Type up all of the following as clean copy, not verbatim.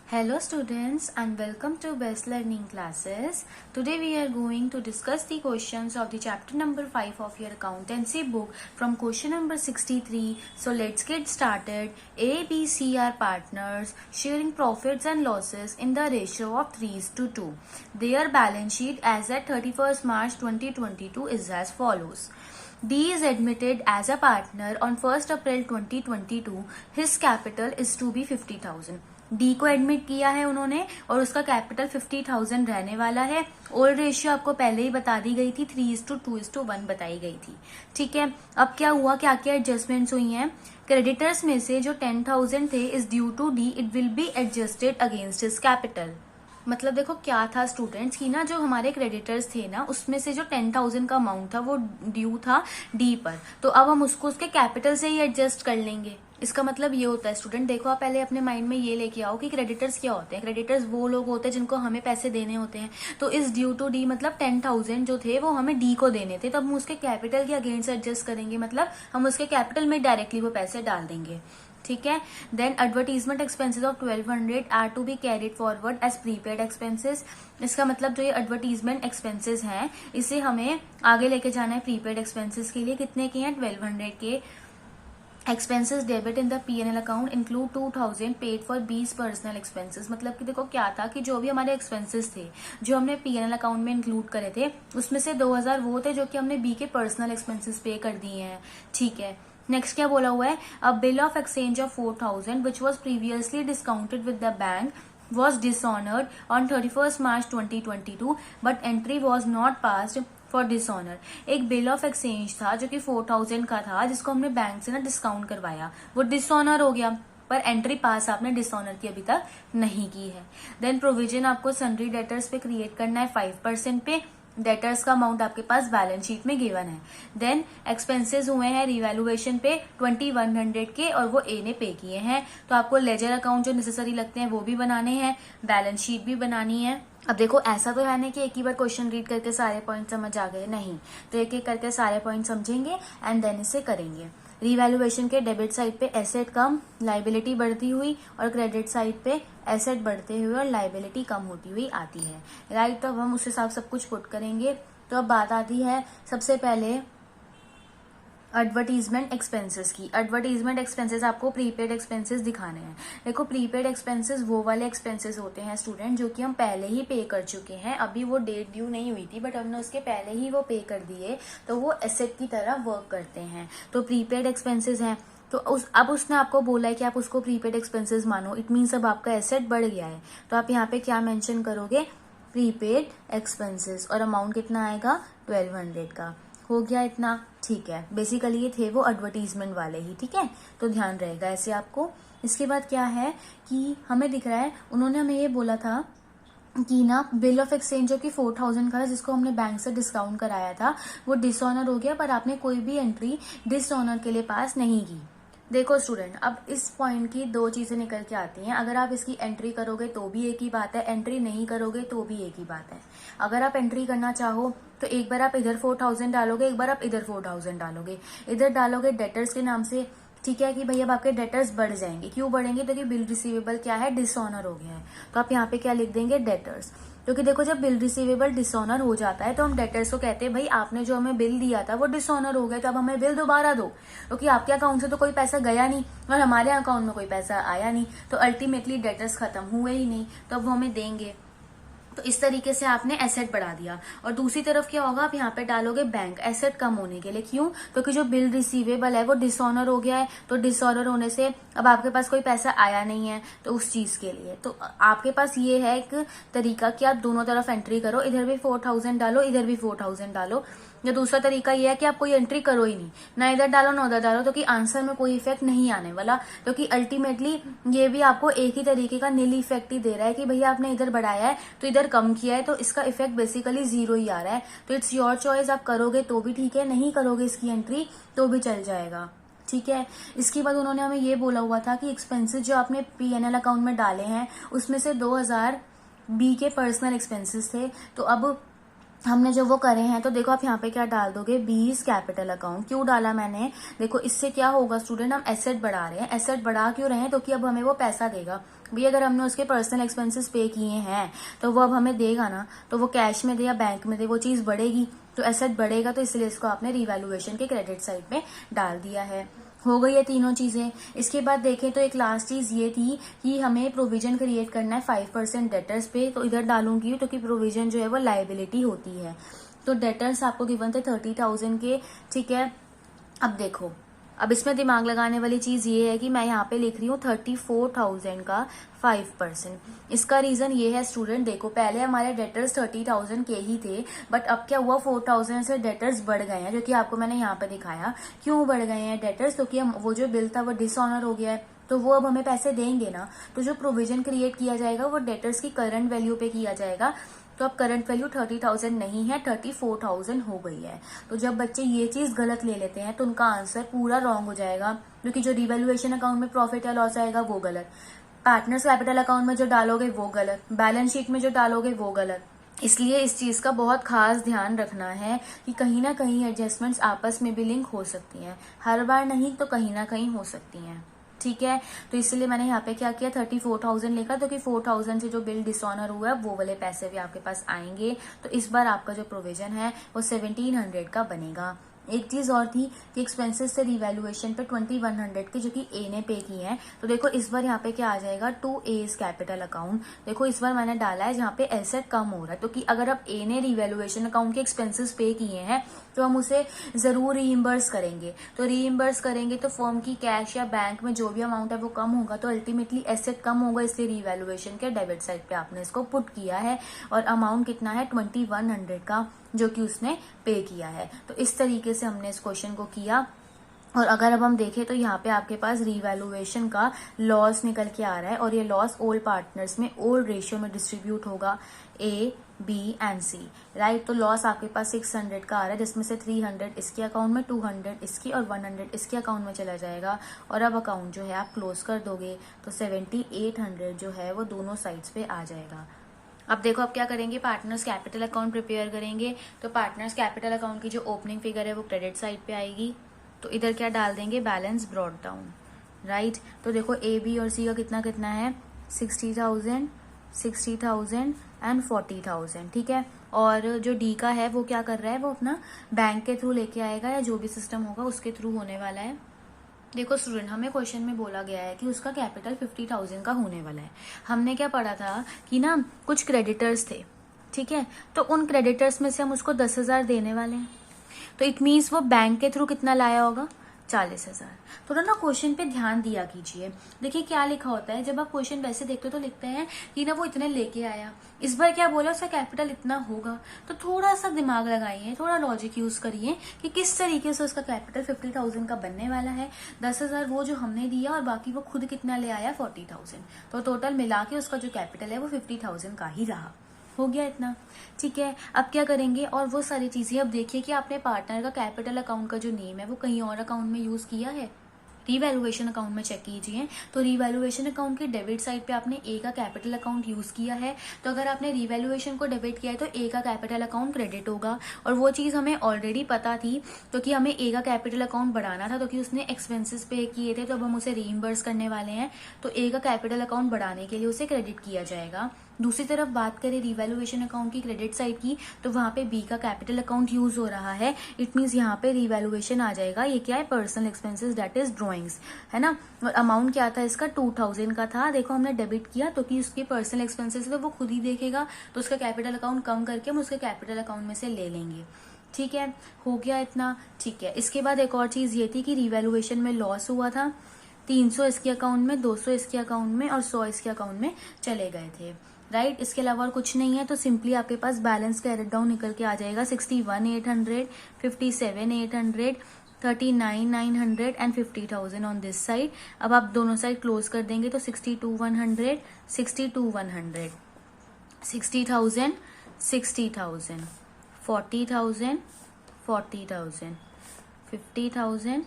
Hello students and welcome to Best Learning Classes. Today we are going to discuss the questions of the chapter number 5 of your accountancy book from question number 63. So let's get started. A, B, C are partners sharing profits and losses in the ratio of 3:2. Their balance sheet as at 31st March 2022 is as follows. D is admitted as a partner on 1st April 2022. His capital is to be 50,000. D को admit किया है उन्होंने और उसका capital 50,000 रहने वाला है। Old ratio आपको पहले ही बता दी गई थी, 3:2:1 बताई गई थी। ठीक है, अब क्या हुआ, क्या क्या एडजस्टमेंट्स हुई हैं। क्रेडिटर्स में से जो 10,000 थे is due to D, it will be adjusted against his capital. मतलब देखो क्या था स्टूडेंट्स की ना, जो हमारे क्रेडिटर्स थे ना उसमें से जो 10,000 का अमाउंट था वो ड्यू था डी पर, तो अब हम उसको उसके कैपिटल से ही एडजस्ट कर लेंगे। इसका मतलब ये होता है स्टूडेंट, देखो आप पहले अपने माइंड में ये लेके आओ कि क्रेडिटर्स क्या होते हैं। क्रेडिटर्स वो लोग होते हैं जिनको हमें पैसे देने होते हैं। तो इस ड्यू टू डी मतलब 10,000 जो थे वो हमें डी को देने थे, तो हम उसके कैपिटल के अगेंस्ट एडजस्ट करेंगे, मतलब हम उसके कैपिटल में डायरेक्टली वो पैसे डाल देंगे। ठीक है, then advertisement expenses of 1200 are to be carried forward as prepaid expenses. इसका मतलब जो ये एडवर्टीजमेंट एक्सपेंसेस हैं इसे हमें आगे लेके जाना है प्रीपेड एक्सपेंसेस के लिए। कितने के हैं, 1200 के। Expenses debit in the P&L account include 2,000 paid for बीस पर्सनल एक्सपेंसेस। मतलब कि देखो क्या था कि जो भी हमारे एक्सपेंसेस थे जो हमने P&L अकाउंट में इंक्लूड करे थे उसमें से 2,000 वो थे जो कि हमने बी के पर्सनल एक्सपेंसेस पे कर दिए हैं। ठीक है, नेक्स्ट क्या बोला हुआ है, अ bill of exchange of 4,000 which was previously discounted with the bank was dishonored on 31st March 2022 but entry was not passed for dishonor। एक बिल ऑफ एक्सचेंज था जो कि 4,000 का था जिसको हमने बैंक से ना डिस्काउंट करवाया, वो डिसऑनर हो गया पर एंट्री पास आपने डिसऑनर की अभी तक नहीं की है। देन प्रोविजन आपको सन्ड्री डेटर्स पे क्रिएट करना है 5% पे। डेटर्स का अमाउंट आपके पास बैलेंस शीट में गिवन है। देन एक्सपेंसेस हुए हैं रिवैल्यूएशन पे 2,100 के और वो ए ने पे किए हैं, तो आपको लेजर अकाउंट जो नेसेसरी लगते हैं वो भी बनाने हैं, बैलेंस शीट भी बनानी है। अब देखो ऐसा तो है नहीं कि एक ही बार क्वेश्चन रीड करके सारे पॉइंट समझ आ गए, नहीं, तो एक एक करके सारे पॉइंट समझेंगे एंड देन इसे करेंगे। रिवैल्यूएशन के डेबिट साइड पे एसेट कम, लाइबिलिटी बढ़ती हुई, और क्रेडिट साइड पे एसेट बढ़ते हुए और लाइबिलिटी कम होती हुई आती है। राइट, तो अब हम उस हिसाब सब कुछ पुट करेंगे। तो अब बात आती है सबसे पहले एडवर्टीजमेंट एक्सपेंसेस की। एडवर्टीजमेंट एक्सपेंसेस आपको प्रीपेड एक्सपेंसेस दिखाने हैं। देखो प्रीपेड एक्सपेंसेस वो वाले एक्सपेंसेस होते हैं स्टूडेंट जो कि हम पहले ही पे कर चुके हैं, अभी वो डेट ड्यू नहीं हुई थी बट हमने उसके पहले ही वो पे कर दिए, तो वो एसेट की तरह वर्क करते हैं, तो प्रीपेड एक्सपेंसेस हैं। तो अब उसने आपको बोला है कि आप उसको प्रीपेड एक्सपेंसेस मानो, इट मीन्स अब आपका एसेट बढ़ गया है, तो आप यहाँ पे क्या मेंशन करोगे, प्रीपेड एक्सपेंसेस, और अमाउंट कितना आएगा 1,200 का। हो गया इतना, ठीक है। बेसिकली ये थे वो एडवर्टीजमेंट वाले ही, ठीक है, तो ध्यान रहेगा ऐसे आपको। इसके बाद क्या है कि हमें दिख रहा है उन्होंने हमें ये बोला था कि ना बिल ऑफ एक्सचेंज जो कि 4,000 का था जिसको हमने बैंक से डिस्काउंट कराया था वो डिसऑनर हो गया, पर आपने कोई भी एंट्री डिसऑनर के लिए पास नहीं की। देखो स्टूडेंट, अब इस पॉइंट की दो चीजें निकल के आती हैं। अगर आप इसकी एंट्री करोगे तो भी एक ही बात है, एंट्री नहीं करोगे तो भी एक ही बात है। अगर आप एंट्री करना चाहो तो एक बार आप इधर 4,000 डालोगे, एक बार आप इधर 4,000 डालोगे। इधर डालोगे डेटर्स के नाम से, ठीक है, कि भाई अब आपके डेटर्स बढ़ जाएंगे। क्यों बढ़ेंगे, तो कि बिल रिसीवेबल क्या है, डिसऑनर हो गया है, तो आप यहाँ पे क्या लिख देंगे, डेटर्स। क्योंकि देखो जब बिल रिसीवेबल डिसऑनर हो जाता है तो हम डेटर्स को कहते हैं भाई आपने जो हमें बिल दिया था वो डिसऑनर हो गया, तो अब हमें बिल दोबारा दो, क्योंकि आपके अकाउंट से तो कोई पैसा गया नहीं और हमारे अकाउंट में कोई पैसा आया नहीं, तो अल्टीमेटली डेटर्स खत्म हुए ही नहीं, तो अब वो हमें देंगे। तो इस तरीके से आपने एसेट बढ़ा दिया। और दूसरी तरफ क्या होगा, आप यहाँ पे डालोगे बैंक, एसेट कम होने के लिए। क्यों, क्योंकि जो बिल रिसीवेबल है वो डिसऑनर हो गया है, तो डिसऑनर होने से अब आपके पास कोई पैसा आया नहीं है, तो उस चीज के लिए तो आपके पास ये है एक तरीका कि आप दोनों तरफ एंट्री करो, इधर भी 4,000 डालो, इधर भी 4,000 डालो। या दूसरा तरीका ये है कि आप कोई एंट्री करो ही नहीं, ना इधर डालो ना उधर डालो, तो कि आंसर में कोई इफेक्ट नहीं आने वाला, क्योंकि अल्टीमेटली ये भी आपको एक ही तरीके का नील इफेक्ट ही दे रहा है कि भैया आपने इधर बढ़ाया है तो इधर कम किया है, तो इसका इफेक्ट बेसिकली 0 ही आ रहा है। तो इट्स योर चॉइस, आप करोगे तो भी ठीक है, नहीं करोगे इसकी एंट्री तो भी चल जाएगा, ठीक है। इसके बाद उन्होंने हमें ये बोला हुआ था कि एक्सपेंसेस जो आपने P&L अकाउंट में डाले हैं उसमें से 2,000 बी के पर्सनल एक्सपेंसेस थे, तो अब हमने जो वो करे हैं, तो देखो आप यहाँ पे क्या डाल दोगे, 20 कैपिटल अकाउंट। क्यों डाला मैंने, देखो इससे क्या होगा स्टूडेंट, हम एसेट बढ़ा रहे हैं। एसेट बढ़ा क्यों रहे हैं, तो कि अब हमें वो पैसा देगा, भाई अगर हमने उसके पर्सनल एक्सपेंसेस पे किए हैं तो वो अब हमें देगा ना, तो वो कैश में दे या बैंक में दे, वो चीज बढ़ेगी, तो एसेट बढ़ेगा, तो इसलिए इसको आपने रिवैल्यूएशन के क्रेडिट साइड में डाल दिया है। हो गई है तीनों चीजें। इसके बाद देखें तो एक लास्ट चीज ये थी कि हमें प्रोविजन क्रिएट करना है 5% डेटर्स पे, तो इधर डालूंगी क्योंकि प्रोविजन जो है वो लाइबिलिटी होती है। तो डेटर्स आपको गिवन थे 30,000 के, ठीक है। अब देखो, अब इसमें दिमाग लगाने वाली चीज ये है कि मैं यहाँ पे लिख रही हूँ 34,000 का 5%। इसका रीजन ये है स्टूडेंट, देखो पहले हमारे डेटर्स 30,000 के ही थे, बट अब क्या हुआ 4,000 से डेटर्स बढ़ गए हैं, जो कि आपको मैंने यहाँ पे दिखाया। क्यों बढ़ गए हैं डेटर्स? क्योंकि हम वो जो बिल था वो डिसऑनर हो गया है, तो वो अब हमें पैसे देंगे ना, तो जो प्रोविजन क्रिएट किया जाएगा वो डेटर्स की करंट वैल्यू पे किया जाएगा। तो अब करंट वैल्यू 30,000 नहीं है, 34,000 हो गई है। तो जब बच्चे ये चीज गलत ले लेते हैं तो उनका आंसर पूरा रॉन्ग हो जाएगा, क्योंकि जो रिवैल्यूएशन अकाउंट में प्रॉफिट या लॉस आएगा वो गलत, पार्टनर्स कैपिटल अकाउंट में जो डालोगे वो गलत, बैलेंस शीट में जो डालोगे वो गलत। इसलिए इस चीज का बहुत खास ध्यान रखना है कि कहीं ना कहीं एडजस्टमेंट्स आपस में भी लिंक हो सकती हैं, हर बार नहीं तो कहीं ना कहीं हो सकती हैं, ठीक है। तो इसलिए मैंने यहाँ पे क्या किया, 34,000 लिखा, तो कि 4,000 से जो बिल डिसऑनर हुआ है वो वाले पैसे भी आपके पास आएंगे। तो इस बार आपका जो प्रोविजन है वो 1700 का बनेगा। एक चीज और थी कि एक्सपेंसेस से रिवैल्यूएशन पे 2100 के जो कि ए ने पे किए हैं, तो देखो इस बार यहाँ पे क्या आ जाएगा, 2A's कैपिटल अकाउंट। देखो इस बार मैंने डाला है जहाँ पे एसेट कम हो रहा है, तो कि अगर अब ए ने रिवैल्यूएशन अकाउंट के एक्सपेंसेस पे किए हैं तो हम उसे जरूर रीइम्बर्स करेंगे। तो रीइम्बर्स करेंगे तो फर्म की कैश या बैंक में जो भी अमाउंट है वो कम होगा, तो अल्टीमेटली एसेट कम होगा, इसलिए रिवैल्यूएशन के डेबिट साइड पे आपने इसको पुट किया है। और अमाउंट कितना है, 2100 का, जो कि उसने पे किया है। तो इस तरीके से हमने इस क्वेश्चन को किया। और अगर अब हम देखें तो यहाँ पे आपके पास रिवैल्यूएशन का लॉस निकल के आ रहा है, और ये लॉस ओल्ड पार्टनर्स में ओल्ड रेशियो में डिस्ट्रीब्यूट होगा, A, B and C, right. तो लॉस आपके पास 600 का आ रहा है, जिसमें से 300 इसके अकाउंट में, 200 इसकी और 100 इसके अकाउंट में चला जाएगा। और अब अकाउंट जो है आप क्लोज कर दोगे तो 7,800 जो है वो दोनों साइड्स पे आ जाएगा। अब देखो अब क्या करेंगे, पार्टनर्स कैपिटल अकाउंट प्रिपेयर करेंगे। तो पार्टनर्स कैपिटल अकाउंट की जो ओपनिंग फिगर है वो क्रेडिट साइड पे आएगी, तो इधर क्या डाल देंगे, बैलेंस ब्रॉट डाउन, राइट। तो देखो A, B और C का कितना कितना है, 60,000, 60,000 एंड 40,000, ठीक है। और जो D का है वो क्या कर रहा है, वो अपना बैंक के थ्रू लेके आएगा या जो भी सिस्टम होगा उसके थ्रू होने वाला है। देखो स्टूडेंट, हमें क्वेश्चन में बोला गया है कि उसका कैपिटल 50,000 का होने वाला है। हमने क्या पढ़ा था कि ना कुछ क्रेडिटर्स थे, ठीक है, तो उन क्रेडिटर्स में से हम उसको 10,000 देने वाले हैं, तो इट मीन्स वो बैंक के थ्रू कितना लाया होगा, 40,000। थोड़ा ना क्वेश्चन पे ध्यान दिया कीजिए। देखिए क्या लिखा होता है, जब आप क्वेश्चन वैसे देखते हो तो लिखते हैं कि ना वो इतने लेके आया, इस बार क्या बोला उसका कैपिटल इतना होगा, तो थोड़ा सा दिमाग लगाइए, थोड़ा लॉजिक यूज करिए कि किस तरीके से उसका कैपिटल 50,000 का बनने वाला है। 10,000 वो जो हमने दिया और बाकी वो खुद कितना ले आया, 40,000, तो टोटल मिला के उसका जो कैपिटल है वो 50,000 का ही रहा। हो गया इतना, ठीक है। अब क्या करेंगे, और वो सारी चीजें, अब देखिए कि आपने पार्टनर का कैपिटल अकाउंट का जो नेम है वो कहीं और अकाउंट में यूज किया है, रिवैल्यूएशन अकाउंट में चेक कीजिए। तो रिवैल्यूएशन अकाउंट के डेबिट साइड पे आपने ए का कैपिटल अकाउंट यूज किया है, तो अगर आपने रिवैल्यूएशन को डेबिट किया है तो ए का कैपिटल अकाउंट क्रेडिट होगा। और वो चीज हमें ऑलरेडी पता थी, तो कि हमें ए का कैपिटल अकाउंट बढ़ाना था, तो कि उसने एक्सपेंसेस पे किए थे, तो अब हम उसे रीइम्बर्स करने वाले हैं, तो ए का कैपिटल अकाउंट बढ़ाने के लिए उसे क्रेडिट किया जाएगा। दूसरी तरफ बात करें रिवैल्यूएशन अकाउंट की क्रेडिट साइड की, तो वहां पे बी का कैपिटल अकाउंट यूज हो रहा है, इट मीन्स यहाँ पे रिवैल्यूएशन आ जाएगा। ये क्या है, personal expenses that is drawings, है ना। और अमाउंट क्या था इसका, 2,000 का था। देखो हमने डेबिट किया, तो कि उसके पर्सनल एक्सपेंसेस है वो खुद ही देखेगा, तो उसका कैपिटल अकाउंट कम करके हम उसके कैपिटल अकाउंट में से ले लेंगे, ठीक है। हो गया इतना, ठीक है। इसके बाद एक और चीज ये थी कि रिवैल्यूएशन में लॉस हुआ था, 300 इसके अकाउंट में, 200 इसके अकाउंट में और 100 इसके अकाउंट में चले गए थे, राइट। इसके अलावा और कुछ नहीं है, तो सिंपली आपके पास बैलेंस कैरेट डाउन निकल के आ जाएगा, 61,800, 57,800, 39,900 एंड 50,000 ऑन दिस साइड। अब आप दोनों साइड क्लोज कर देंगे तो 62,100, 62,100, 60,000, 60,000, 40,000, 40,000, 50,000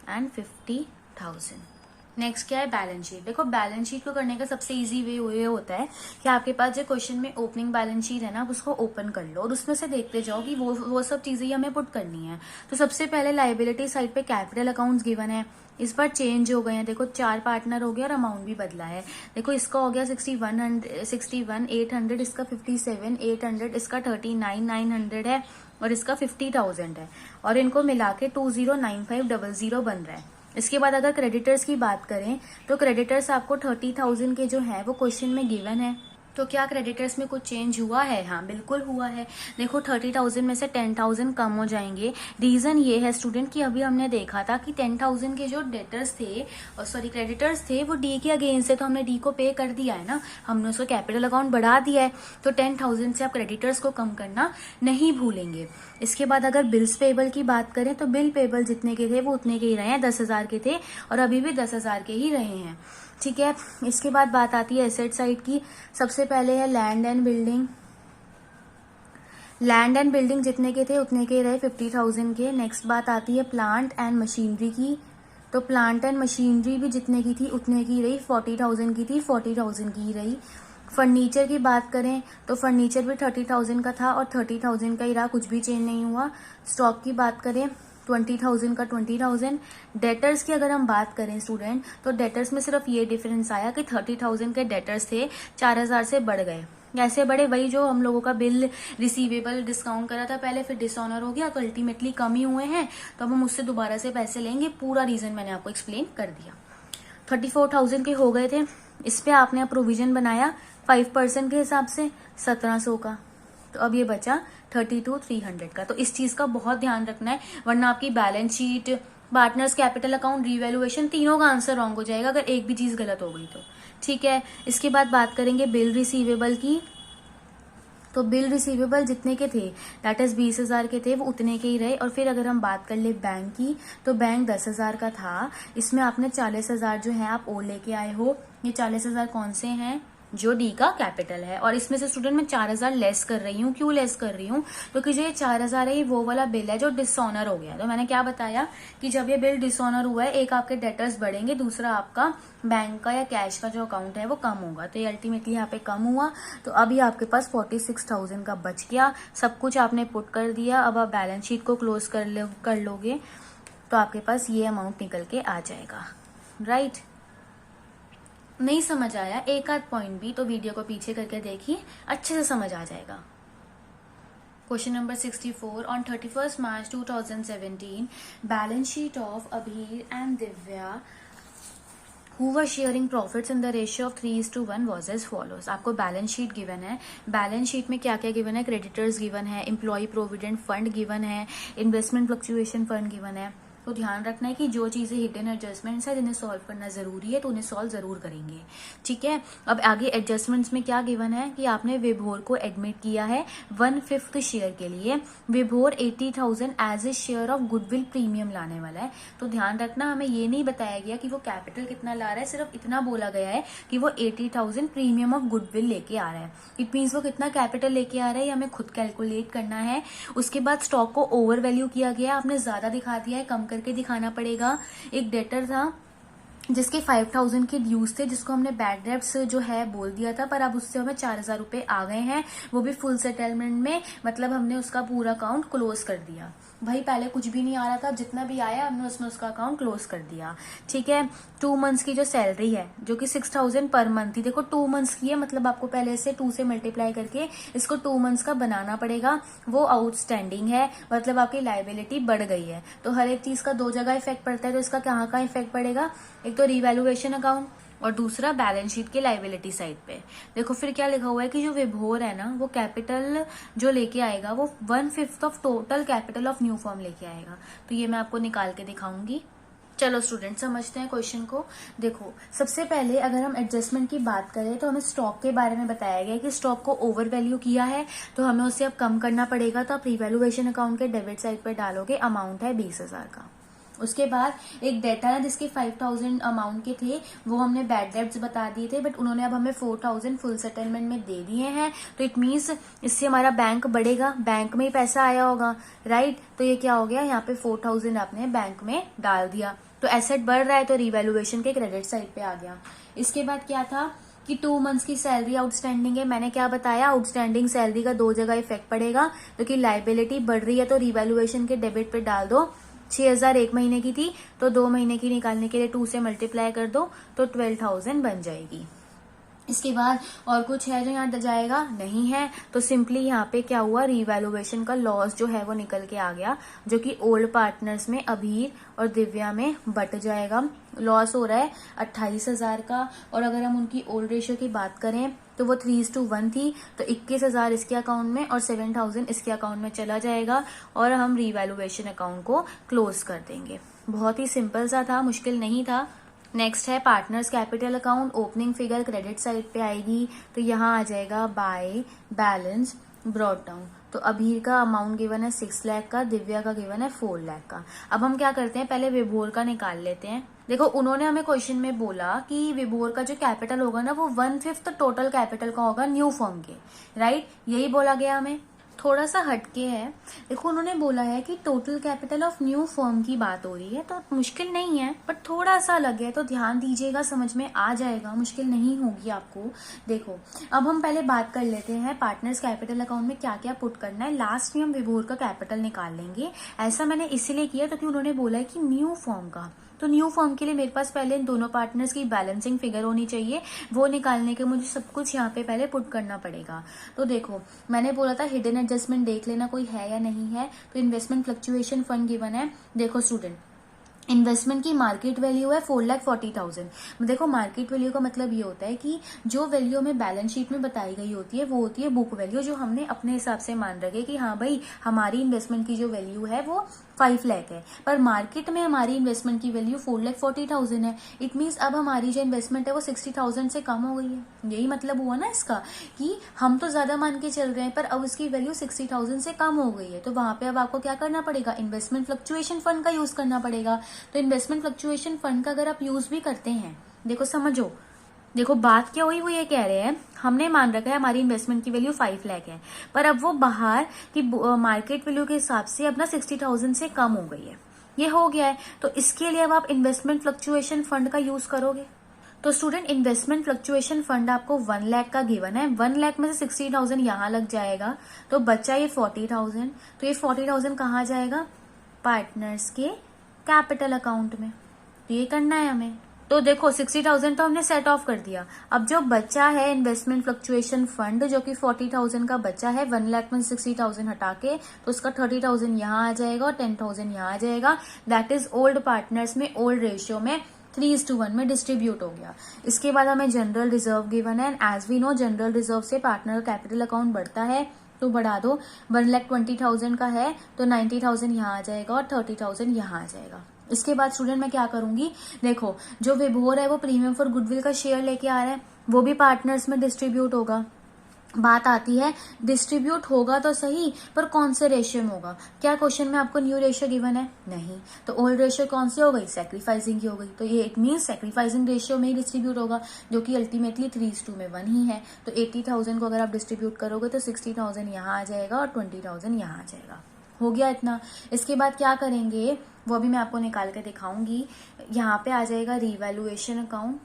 एंड 50,000। नेक्स्ट क्या है, बैलेंस शीट। देखो बैलेंस शीट को करने का सबसे इजी वे ये होता है कि आपके पास जो क्वेश्चन में ओपनिंग बैलेंस शीट है ना, आप उसको ओपन कर लो और उसमें से देखते जाओ कि वो सब चीजें ही हमें पुट करनी है। तो सबसे पहले लाइबिलिटी साइड पे कैपिटल अकाउंट्स गिवन है, इस बार चेंज हो गए हैं। देखो 4 पार्टनर हो गया और अमाउंट भी बदला है। देखो इसका हो गया 61,800, इसका 57,800, इसका 39,900 है और इसका 50,000 है और इनको मिला के 20,9500 बन रहा है। इसके बाद अगर क्रेडिटर्स की बात करें तो क्रेडिटर्स आपको 30,000 के जो है वो क्वेश्चन में गिवन है। तो क्या क्रेडिटर्स में कुछ चेंज हुआ है? हाँ बिल्कुल हुआ है। देखो 30,000 में से 10,000 कम हो जाएंगे। रीजन ये है स्टूडेंट कि अभी हमने देखा था कि 10,000 के जो डेटर्स थे और सॉरी क्रेडिटर्स थे वो डी के अगेंस्ट है, तो हमने डी को पे कर दिया है ना, हमने उसका कैपिटल अकाउंट बढ़ा दिया है। तो 10,000 से आप क्रेडिटर्स को कम करना नहीं भूलेंगे। इसके बाद अगर बिल्स पेबल की बात करें तो बिल पेबल जितने के थे वो उतने के ही रहे हैं, 10,000 के थे और अभी भी 10,000 के ही रहे हैं। ठीक है, इसके बाद बात आती है एसेट साइड की। सबसे पहले है land and building. Land and building जितने के थे उतने के रहे, 50,000 के। नेक्स्ट बात आती है प्लांट एंड मशीनरी की। तो प्लांट एंड मशीनरी भी जितने की थी उतने की रही, 40,000 की थी, 40,000 की ही रही। फर्नीचर की बात करें तो फर्नीचर भी 30,000 का था और 30,000 का ही रहा, कुछ भी चेंज नहीं हुआ। स्टॉक की बात करें 20,000 का 20,000। डेटर्स की अगर हम बात करें स्टूडेंट तो डेटर्स में सिर्फ ये डिफरेंस आया कि 30,000 के डेटर्स थे 4,000 से बढ़ गए। ऐसे बढ़े, वही जो हम लोगों का बिल रिसीवेबल डिस्काउंट करा था पहले, फिर डिसऑनर हो गया तो अल्टीमेटली कम ही हुए हैं, तो अब हम उससे दोबारा से पैसे लेंगे। पूरा रीजन मैंने आपको एक्सप्लेन कर दिया। 34,000 के हो गए थे, इस पे आपने प्रोविजन बनाया 5% के हिसाब से 1,700 का, तो अब ये बचा 32,300 का। तो इस चीज का बहुत ध्यान रखना है, वरना आपकी balance sheet, partners capital account, revaluation, तीनों का आंसर रॉन्ग हो जाएगा अगर एक भी चीज गलत हो गई तो। ठीक है, इसके बाद बात करेंगे बिल रिसीवेबल की। तो बिल रिसीवेबल जितने के थे दैट इज 20,000 के थे वो उतने के ही रहे। और फिर अगर हम बात कर ले बैंक की तो बैंक 10,000 का था, इसमें आपने 40,000 जो है आप ओ लेके आए हो। ये 40,000 कौन से हैं? जो डी का कैपिटल है। और इसमें से स्टूडेंट मैं 4,000 लेस कर रही हूँ। क्यों लेस कर रही हूँ? क्योंकि जो ये 4,000 है ये वो वाला बिल है जो डिसऑनर हो गया। तो मैंने क्या बताया कि जब ये बिल डिसऑनर हुआ है, एक आपके डेटर्स बढ़ेंगे, दूसरा आपका बैंक का या कैश का जो अकाउंट है वो कम होगा। तो ये अल्टीमेटली यहाँ पे कम हुआ। तो अभी आपके पास 46,000 का बच गया। सब कुछ आपने पुट कर दिया। अब आप बैलेंस शीट को क्लोज कर लोगे तो आपके पास ये अमाउंट निकल के आ जाएगा। राइट? नहीं समझ आया एक आध पॉइंट भी तो वीडियो को पीछे करके देखिए, अच्छे से समझ आ जाएगा। Question number 64, on 31 March 2017 balance sheet of Abhir and Divya who were sharing profits in the ratio of 3:1 was as follows। आपको बैलेंस शीट गिवन है। बैलेंस शीट में क्या क्या गिवन है? क्रेडिटर्स गिवन है, एम्प्लॉय प्रोविडेंट फंड गिवन है, investment fluctuation fund given है। तो ध्यान रखना है कि जो चीजें हिडन एडजस्टमेंट्स है जिन्हें सॉल्व करना जरूरी है तो उन्हें सॉल्व जरूर करेंगे। ठीक है, अब आगे एडजस्टमेंट्स में क्या गिवन है कि आपने विभोर को एडमिट किया है 1/5 शेयर के लिए। Vibhor 80,000 as a share of goodwill premium लाने वाला है। तो ध्यान रखना, हमें ये नहीं बताया गया कि वो कैपिटल कितना ला रहा है, सिर्फ इतना बोला गया है कि वो 80,000 प्रीमियम ऑफ गुडविल लेके आ रहा है। इट मीन्स वो कितना कैपिटल लेके आ रहा है ये हमें खुद कैलकुलेट करना है। उसके बाद स्टॉक को ओवर वैल्यू किया गया, आपने ज्यादा दिखा दिया है, कम करके दिखाना पड़ेगा। एक डेटर था जिसके 5,000 के ड्यूज थे, जिसको हमने बैड डेब्ट्स जो है बोल दिया था, पर अब उससे हमें 4,000 रुपए आ गए हैं, वो भी फुल सेटलमेंट में, मतलब हमने उसका पूरा अकाउंट क्लोज कर दिया। भाई पहले कुछ भी नहीं आ रहा था, जितना भी आया हमने उसमें उसका अकाउंट क्लोज कर दिया। ठीक है, 2 मंथ्स की जो सैलरी है जो कि 6,000 पर मंथ थी, देखो 2 मंथ्स की है, मतलब आपको पहले से 2 से मल्टीप्लाई करके इसको 2 मंथ्स का बनाना पड़ेगा। वो आउटस्टैंडिंग है, मतलब आपकी लायबिलिटी बढ़ गई है। तो हर एक चीज का 2 जगह इफेक्ट पड़ता है, तो इसका कहाँ का इफेक्ट पड़ेगा? एक तो रिवैल्यूएशन अकाउंट और दूसरा बैलेंस शीट के लायबिलिटी साइड पे। देखो फिर क्या लिखा हुआ है कि जो विभोर है ना वो कैपिटल जो लेके आएगा वो 1/5 of total capital of new form लेके आएगा। तो ये मैं आपको निकाल के दिखाऊंगी। चलो स्टूडेंट समझते हैं क्वेश्चन को। देखो सबसे पहले अगर हम एडजस्टमेंट की बात करें तो हमें स्टॉक के बारे में बताया गया कि स्टॉक को ओवर वैल्यू किया है तो हमें उसे अब कम करना पड़ेगा। तो आप रिवैल्यूएशन अकाउंट के डेबिट साइड पर डालोगे, अमाउंट है 20,000 का। उसके बाद एक डेटा है जिसके 5,000 अमाउंट के थे, वो हमने बैड डेब्ट्स बता दिए थे, बट उन्होंने अब हमें 4,000 फुल सेटलमेंट में दे दिए हैं। तो इट मीन्स इससे हमारा बैंक बढ़ेगा, बैंक में ही पैसा आया होगा। राइट? तो ये क्या हो गया, यहाँ पे 4,000 आपने बैंक में डाल दिया। तो एसेट बढ़ रहा है तो रिवैल्यूएशन के क्रेडिट साइड पे आ गया। इसके बाद क्या था कि 2 मंथ्स की सैलरी आउटस्टैंडिंग है। मैंने क्या बताया, आउटस्टैंडिंग सैलरी का 2 जगह इफेक्ट पड़ेगा, क्योंकि लाइबिलिटी बढ़ रही है तो रिवैल्यूएशन के डेबिट पे डाल दो। 6,000 एक महीने की थी तो 2 महीने की निकालने के लिए 2 से मल्टीप्लाई कर दो तो 12,000 बन जाएगी। इसके बाद और कुछ है जो यहाँ जाएगा, नहीं है, तो सिंपली यहाँ पे क्या हुआ, रिवैल्यूएशन का लॉस जो है वो निकल के आ गया, जो कि ओल्ड पार्टनर्स में अभीर और दिव्या में बट जाएगा। लॉस हो रहा है 28,000 का, और अगर हम उनकी ओल्ड रेशियो की बात करें तो वो 3:1 थी, तो 21,000 इसके अकाउंट में और 7,000 इसके अकाउंट में चला जाएगा, और हम रिवैल्यूएशन अकाउंट को क्लोज कर देंगे। बहुत ही सिंपल सा था, मुश्किल नहीं था। नेक्स्ट है partners capital account. Opening figure credit side पे आएगी, तो यहाँ आ जाएगा बाय बैलेंस ब्रॉट डाउन। तो अभीर का अमाउंट गिवन है 6 लाख का, दिव्या का गिवन है 4 लाख का। अब हम क्या करते हैं, पहले विभोर का निकाल लेते हैं। देखो उन्होंने हमें क्वेश्चन में बोला कि विभोर का जो कैपिटल होगा ना वो 1/5 टोटल कैपिटल का होगा न्यू फर्म के, राइट, यही बोला गया हमें। थोड़ा सा हटके है, देखो उन्होंने बोला है कि total capital of new firm की बात हो रही है, तो मुश्किल नहीं है, बट थोड़ा सा अलग है, तो ध्यान दीजिएगा, समझ में आ जाएगा, मुश्किल नहीं होगी आपको। देखो अब हम पहले बात कर लेते हैं पार्टनर्स कैपिटल अकाउंट में क्या क्या पुट करना है। लास्ट में हम विभोर का कैपिटल निकाल लेंगे। ऐसा मैंने इसलिए किया क्योंकि उन्होंने बोला है कि न्यू फर्म का, तो न्यू फर्म के लिए मेरे पास पहले इन दोनों पार्टनर्स की बैलेंसिंग फिगर होनी चाहिए। वो निकालने के मुझे सब कुछ यहाँ पे पहले पुट करना पड़ेगा। तो देखो मैंने बोला था हिडन एडजस्टमेंट देख लेना कोई है या नहीं है। तो इन्वेस्टमेंट फ्लक्चुएशन फंड गिवन है। देखो स्टूडेंट, इन्वेस्टमेंट की मार्केट वैल्यू है 4,40,000। देखो मार्केट वैल्यू का मतलब ये होता है कि जो वैल्यू हमें बैलेंस शीट में बताई गई होती है वो होती है बुक वैल्यू, जो हमने अपने हिसाब से मान रखे कि हाँ भाई हमारी इन्वेस्टमेंट की जो वैल्यू है वो 5 लाख है, पर मार्केट में हमारी इन्वेस्टमेंट की वैल्यू 4,40,000 है। इट मीन्स अब हमारी जो इन्वेस्टमेंट है वो 60,000 से कम हो गई है। यही मतलब हुआ ना इसका, कि हम तो ज्यादा मान के चल रहे हैं पर अब उसकी वैल्यू 60,000 से कम हो गई है। तो वहां पे अब आपको क्या करना पड़ेगा, इन्वेस्टमेंट फ्लक्चुएशन फंड का यूज करना पड़ेगा। तो इन्वेस्टमेंट फ्लक्चुएशन फंड का अगर आप यूज भी करते हैं, देखो समझो, देखो बात क्या हुई, वो ये कह रहे हैं हमने मान रखा है हमारी इन्वेस्टमेंट की वैल्यू 5 लाख है, पर अब वो बाहर की मार्केट वैल्यू के हिसाब से अब ना 60,000 से कम हो गई है, ये हो गया है। तो इसके लिए अब आप इन्वेस्टमेंट फ्लक्चुएशन फंड का यूज करोगे। तो स्टूडेंट इन्वेस्टमेंट फ्लक्चुएशन फंड आपको 1 लाख का गिवन है, 1 लाख में से 60,000 यहाँ लग जाएगा, तो बचा ये 40,000। तो ये 40,000 कहाँ जाएगा, पार्टनर्स के कैपिटल अकाउंट में। तो ये करना है हमें। तो देखो 60,000 तो हमने सेट ऑफ कर दिया। अब जो बचा है इन्वेस्टमेंट फ्लक्चुएशन फंड जो कि 40,000 का बचा है, 1 लाख में 60,000 हटा के, तो उसका 30,000 यहाँ आ जाएगा और 10,000 यहाँ आ जाएगा। दैट इज ओल्ड पार्टनर्स में ओल्ड रेशियो में 3:1 में डिस्ट्रीब्यूट हो गया। इसके बाद हमें जनरल रिजर्व गिवन है, as we know general reserve से पार्टनर कैपिटल अकाउंट बढ़ता है, तो बढ़ा दो। 1,20,000 का है तो 90,000 यहाँ आ जाएगा और 30,000 यहाँ आ जाएगा। इसके बाद स्टूडेंट मैं क्या करूंगी, देखो जो विभोर है वो प्रीमियम फॉर गुडविल का शेयर लेके आ रहा है, वो भी पार्टनर्स में डिस्ट्रीब्यूट होगा। बात आती है डिस्ट्रीब्यूट होगा तो सही, पर कौन से रेशियो में होगा। क्या क्वेश्चन में आपको न्यू रेशियो गिवन है, नहीं, तो ओल्ड रेशियो कौन सी हो गई, सैक्रिफाइसिंग की हो गई। तो ये इट मीन सैक्रिफाइसिंग रेशियो में ही डिस्ट्रीब्यूट होगा, जो कि अल्टीमेटली 3:1 ही है। तो 80,000 को अगर आप डिस्ट्रीब्यूट करोगे तो 60,000 यहाँ आ जाएगा और 20,000 यहाँ आ जाएगा। हो गया इतना। इसके बाद क्या करेंगे वो अभी मैं आपको निकाल के दिखाऊंगी। यहाँ पे आ जाएगा रिवैल्यूएशन अकाउंट,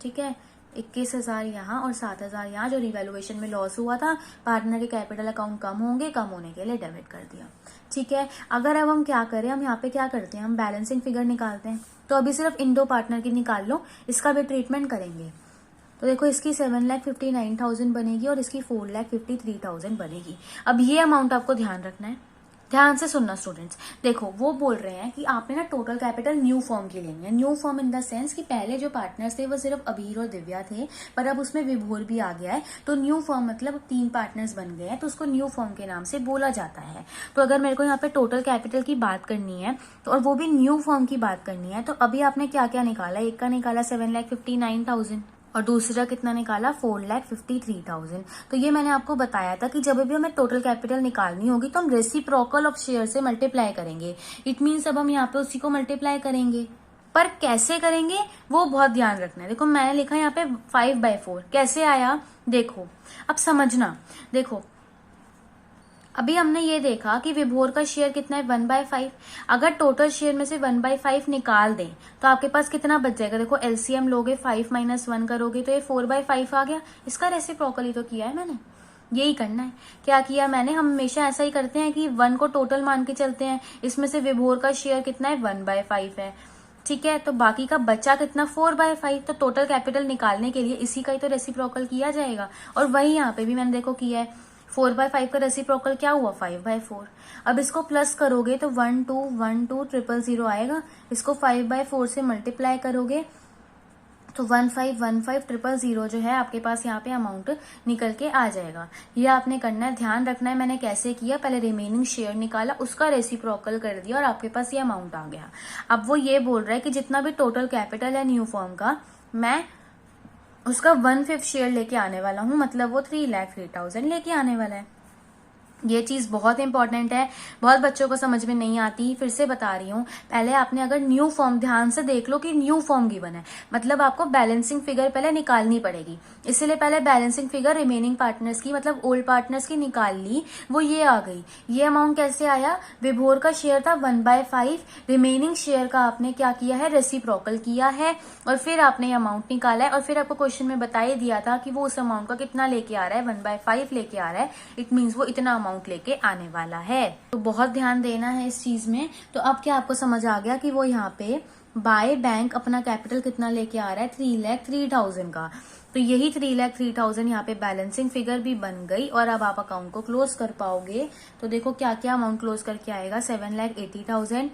ठीक है, 21,000 यहाँ और 7,000 यहाँ, जो रिवैल्यूएशन में लॉस हुआ था, पार्टनर के कैपिटल अकाउंट कम होंगे, कम होने के लिए डेबिट कर दिया, ठीक है। अगर अब हम क्या करें, हम यहाँ पे क्या करते हैं, हम बैलेंसिंग फिगर निकालते हैं। तो अभी सिर्फ इन दो पार्टनर की निकाल लो, इसका भी ट्रीटमेंट करेंगे। तो देखो इसकी 7,59,000 बनेगी और इसकी 4,53,000 बनेगी। अब ये अमाउंट आपको ध्यान रखना है, ध्यान से सुनना स्टूडेंट्स। देखो वो बोल रहे हैं कि आपने ना टोटल कैपिटल न्यू फर्म की लेनी है। New firm in the sense कि पहले जो पार्टनर्स थे वो सिर्फ अभीर और दिव्या थे, पर अब उसमें विभोर भी आ गया है। तो न्यू फर्म मतलब 3 पार्टनर्स बन गए हैं, तो उसको न्यू फर्म के नाम से बोला जाता है। तो अगर मेरे को यहाँ पे टोटल कैपिटल की बात करनी है तो और वो भी न्यू फर्म की बात करनी है, तो अभी आपने क्या क्या निकाला, एक का निकाला 7,59,000 और दूसरा कितना निकाला 4,53,000। तो ये मैंने आपको बताया था कि जब भी हमें टोटल कैपिटल निकालनी होगी तो हम रेसिप्रोकल ऑफ शेयर से मल्टीप्लाई करेंगे। इट मीन्स अब हम यहाँ पे उसी को मल्टीप्लाई करेंगे, पर कैसे करेंगे वो बहुत ध्यान रखना है। देखो मैंने लिखा यहाँ पे 5/4 कैसे आया, देखो अब समझना। देखो अभी हमने ये देखा कि विभोर का शेयर कितना है 1/5। अगर टोटल शेयर में से 1/5 निकाल दें तो आपके पास कितना बच जाएगा। देखो एलसीएम लोगे 5 - 1 करोगे तो ये 4/5 आ गया। इसका रेसिप्रोकल ही तो किया है मैंने, यही करना है। क्या किया मैंने, हम हमेशा ऐसा ही करते हैं कि 1 को टोटल मान के चलते हैं। इसमें से विभोर का शेयर कितना है 1/5 है, ठीक है। तो बाकी का बचा कितना 4/5। तो टोटल कैपिटल निकालने के लिए इसी का ही तो रेसिप्रोकल किया जाएगा। और वही यहाँ पे भी मैंने देखो किया है। 4/5 का रेसिप्रोकल क्या हुआ 5/4। अब इसको प्लस करोगे तो 1 2 1 2 000 आएगा। इसको 5/4 से मल्टीप्लाई करोगे तो 1515 जो है आपके पास यहाँ पे अमाउंट निकल के आ जाएगा। ये आपने करना है, ध्यान रखना है। मैंने कैसे किया, पहले रिमेनिंग शेयर निकाला, उसका रेसिप्रोकल कर दिया और आपके पास ये अमाउंट आ गया। अब वो ये बोल रहा है कि जितना भी टोटल कैपिटल है न्यू फॉर्म का, मैं उसका 1/5 शेयर लेके आने वाला हूं, मतलब वो 3,03,000 लेके आने वाला है। ये चीज बहुत इंपॉर्टेंट है, बहुत बच्चों को समझ में नहीं आती, फिर से बता रही हूँ। पहले आपने अगर न्यू फॉर्म, ध्यान से देख लो कि न्यू फॉर्म गिवन है, मतलब आपको बैलेंसिंग फिगर पहले निकालनी पड़ेगी। इसीलिए पहले बैलेंसिंग फिगर रिमेनिंग पार्टनर्स की, मतलब ओल्ड पार्टनर्स की निकाल ली, वो ये आ गई। ये अमाउंट कैसे आया, विभोर का शेयर था 1/5, रिमेनिंग शेयर का आपने क्या किया है, रेसिप्रोकल किया है, और फिर आपने ये अमाउंट निकाला है। और फिर आपको क्वेश्चन में बता ही दिया था कि वो उस अमाउंट का कितना लेके आ रहा है, 1/5 लेके आ रहा है। इट मीन्स वो इतना अमाउंट लेके आने वाला है। तो बहुत ध्यान देना है इस चीज में। तो अब क्या आपको समझ आ गया कि वो यहाँ पे बाय बैंक अपना कैपिटल कितना लेके आ रहा है, 3,03,000 का। तो यही 3,03,000 यहाँ पे बैलेंसिंग फिगर भी बन गई और अब आप अकाउंट को क्लोज कर पाओगे। तो देखो क्या क्या अमाउंट क्लोज करके आएगा, 7,80,000,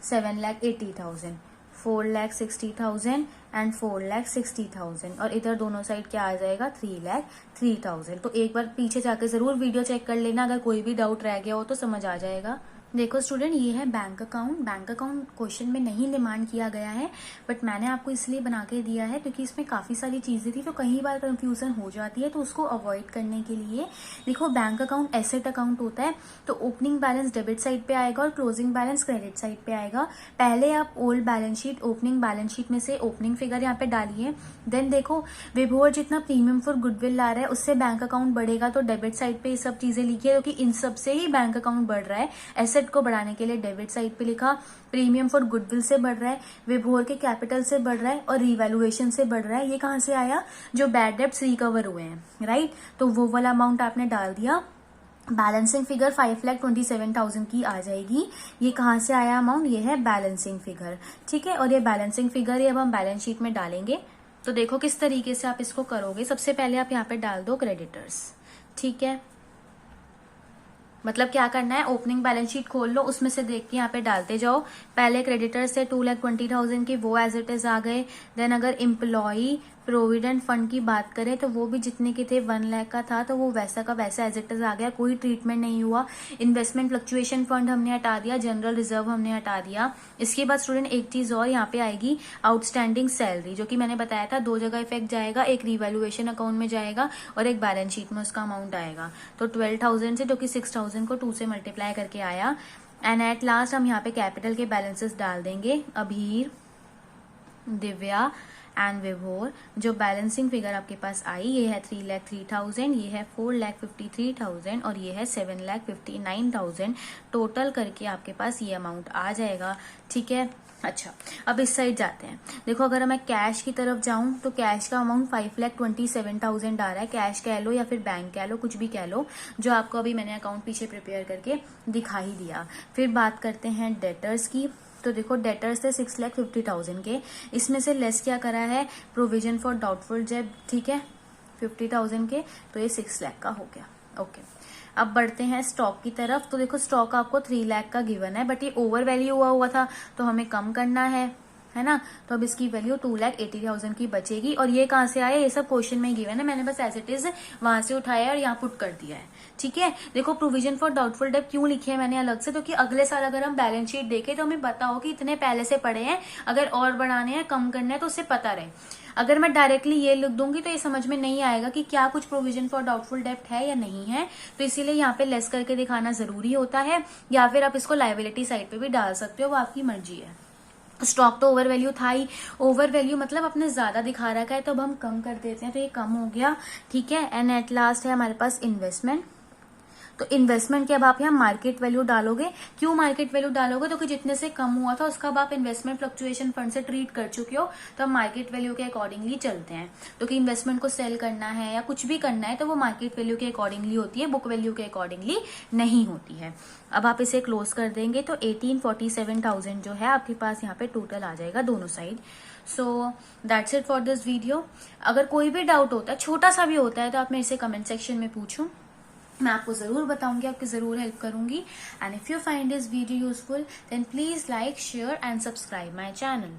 7,80,000, 4,60,000 एंड 4,60,000, और इधर दोनों साइड क्या आ जाएगा 3,03,000। तो एक बार पीछे जाकर जरूर वीडियो चेक कर लेना, अगर कोई भी डाउट रह गया हो तो समझ आ जाएगा। देखो स्टूडेंट, ये है bank account. Bank account question में नहीं डिमांड किया गया है, बट मैंने आपको इसलिए बना के दिया है क्योंकि इसमें काफी सारी चीजें थी तो कई बार कंफ्यूजन हो जाती है, तो उसको अवॉइड करने के लिए देखो बैंक अकाउंट एसेट अकाउंट होता है। तो ओपनिंग बैलेंस डेबिट साइड पे आएगा और क्लोजिंग बैलेंस क्रेडिट साइड पे आएगा। पहले आप old balance sheet, opening balance sheet में से ओपनिंग फिगर यहाँ पे डालिए। देन देखो विभोर जितना प्रीमियम फॉर गुडविल ला रहा है उससे बैंक अकाउंट बढ़ेगा, तो डेबिट साइड पे ये सब चीजें लिखिए क्योंकि इन सब से ही बैंक अकाउंट बढ़ रहा है। एसेट को बढ़ाने के लिए डेबिट साइड पे लिखा, प्रीमियम फॉर गुडविल से बढ़ रहा है, विभोर के कैपिटल से बढ़ रहा है और रिवैल्यूएशन से बढ़ रहा है। ये कहां से आया, जो बैड डेब्ट्स रिकवर हुए हैं, राइट। तो वो वाला अमाउंट आपने डाल दिया। बैलेंसिंग फिगर 5,27,000 की आ जाएगी। ये कहां से आया अमाउंट, ये है बैलेंसिंग फिगर, ठीक है। और ये बैलेंसिंग फिगर ही अब हम बैलेंस शीट में डालेंगे। तो देखो किस तरीके से आप इसको करोगे। सबसे पहले आप यहाँ पे डाल दो क्रेडिटर्स, ठीक है। मतलब क्या करना है, ओपनिंग बैलेंस शीट खोल लो, उसमें से देख के यहाँ पे डालते जाओ। पहले क्रेडिटर्स से 2,20,000 की, वो एज इट इज आ गए। देन अगर एम्प्लॉई प्रोविडेंट फंड की बात करें तो वो भी जितने के थे 1 लाख का था, तो वो वैसा का वैसा एज इट इज आ गया, कोई ट्रीटमेंट नहीं हुआ। इन्वेस्टमेंट फ्लक्चुएशन फंड हमने हटा दिया, जनरल रिजर्व हमने हटा दिया। इसके बाद स्टूडेंट एक चीज और यहाँ पे आएगी, आउटस्टैंडिंग सैलरी, जो कि मैंने बताया था 2 जगह इफेक्ट जाएगा, एक रिवैल्यूएशन अकाउंट में जाएगा और एक बैलेंस शीट में उसका अमाउंट आएगा। तो 12,000 से, जो कि 6,000 को 2 से मल्टीप्लाई करके आया। एंड एट लास्ट हम यहाँ पे कैपिटल के बैलेंसेस डाल देंगे, अभीर, दिव्या एंड विभोर। जो बैलेंसिंग फिगर आपके पास आई, ये है 3,03,000, ये है 4,53,000 और ये है 7,59,000। टोटल करके आपके पास ये अमाउंट आ जाएगा, ठीक है। अच्छा, अब इस साइड जाते हैं। देखो अगर मैं कैश की तरफ जाऊं तो कैश का अमाउंट 5,27,000 आ रहा है। कैश कह लो या फिर बैंक कह लो, कुछ भी कह लो, जो आपको अभी मैंने अकाउंट पीछे प्रिपेयर करके दिखा ही दिया। फिर बात करते हैं डेटर्स की। तो देखो डेटर्स थे 6,50,000 के, इसमें से लेस क्या करा है, प्रोविजन फॉर डाउटफुल डेट, ठीक है, 50,000 के, तो ये 6 लाख का हो गया, ओके। अब बढ़ते हैं स्टॉक की तरफ। तो देखो स्टॉक आपको 3 लाख का गिवन है, बट ये ओवर वैल्यू हुआ था तो हमें कम करना है ना। तो अब इसकी वैल्यू 2,80,000 की बचेगी। और ये कहां से आया, ये सब क्वेश्चन में गिवन है, मैंने बस एज इट इज वहां से उठाया और यहाँ पुट कर दिया है, ठीक है। देखो प्रोविजन फॉर डाउटफुल डेट क्यों लिखी है मैंने अलग से, क्योंकि अगले साल अगर हम बैलेंस शीट देखें तो हमें पता हो कि इतने पहले से पड़े हैं, अगर और बढ़ाने हैं कम करने हैं तो उससे पता रहे। अगर मैं डायरेक्टली ये लिख दूंगी तो ये समझ में नहीं आएगा कि क्या कुछ प्रोविजन फॉर डाउटफुल डेब्ट है या नहीं है, तो इसीलिए यहाँ पे लेस करके दिखाना जरूरी होता है, या फिर आप इसको लायबिलिटी साइड पे भी डाल सकते हो, वो आपकी मर्जी है। स्टॉक तो ओवर वैल्यू था ही, ओवर वैल्यू मतलब अपने ज्यादा दिखा रखा है तो अब हम कम कर देते हैं, तो ये कम हो गया, ठीक है। एंड एट लास्ट है हमारे पास इन्वेस्टमेंट। तो इन्वेस्टमेंट के अब आप यहाँ मार्केट वैल्यू डालोगे। क्यों मार्केट वैल्यू डालोगे? तो कि जितने से कम हुआ था उसका अब आप इन्वेस्टमेंट फ्लक्चुएशन फंड से ट्रीट कर चुके हो, तो हम मार्केट वैल्यू के अकॉर्डिंगली चलते हैं। तो कि इन्वेस्टमेंट को सेल करना है या कुछ भी करना है तो वो मार्केट वैल्यू के अकॉर्डिंगली होती है, बुक वैल्यू के अकॉर्डिंगली नहीं होती है। अब आप इसे क्लोज कर देंगे तो 1847,000 जो है आपके पास यहाँ पे टोटल आ जाएगा दोनों side. So that's it for this video. अगर कोई भी डाउट होता है, छोटा सा भी होता है, तो आप मेरे से कमेंट सेक्शन में पूछूं, मैं आपको जरूर बताऊंगी, आपकी जरूर हेल्प करूंगी। And if you find this video useful then please like, share and subscribe my channel.